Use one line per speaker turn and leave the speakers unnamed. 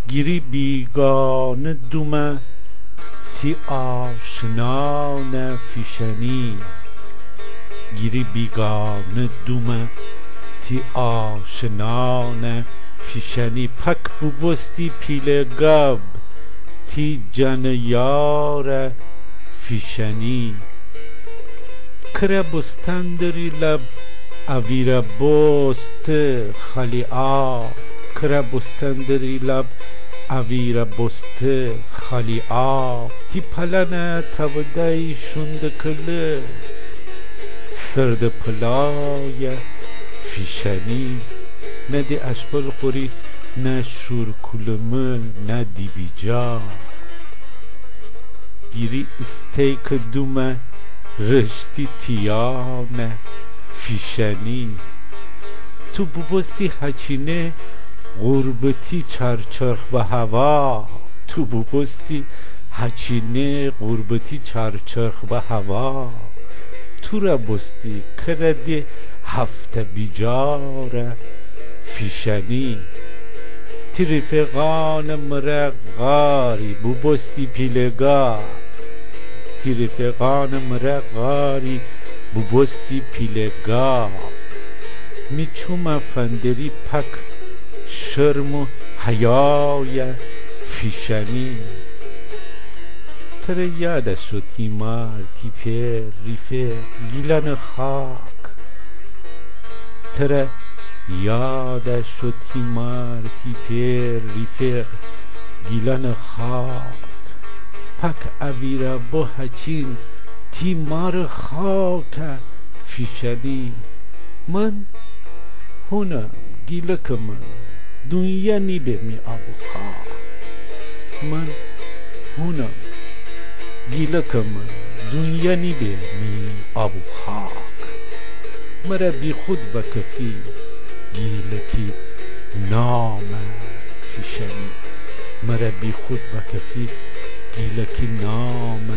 گیری بیگانه دومه تی آشنان فیشنی گیری بیگانه دومه تی آشنان فیشنی پک بوبستی پیل گب تی جن یار فیشنی کره بستندری لب اویر بست خالی آ کره بستندری لب اویر بست خالی آ تی پلنه تودی شند کله سرد پلای فیشنی نه دی اشبال خوری نه شور کلمه نه دی بیجا گیری استیک دومه رشتی تیانه فیشنی تو بوبستی هچینه غربتی چرچرخ به هوا تو بوبستی هچینه غربتی چرچرخ به هوا تو را بستی کردی هفته بیجاره فیشنی تی رفقان مره غاری بوبستی پیلگا تی رفقان مره غاری بوبستی پیلگا میچوم فندری پک شرم و حیای فیشنی تره یادش رو تیمار تیپر ریفه گیلن خاک تره یادش رو تیمار تیپر ریفه گیلن خاک پک اویره با هچین تیمار خاک فیشنی من هونم گیلک من دنیا نیبه می آبو خاک من هونم گیلک من دنیا نیبه می آبو خاک مرا بی خود بکفی گیلکی نام فیشنی مرا بی خود بکفی گیلکی نام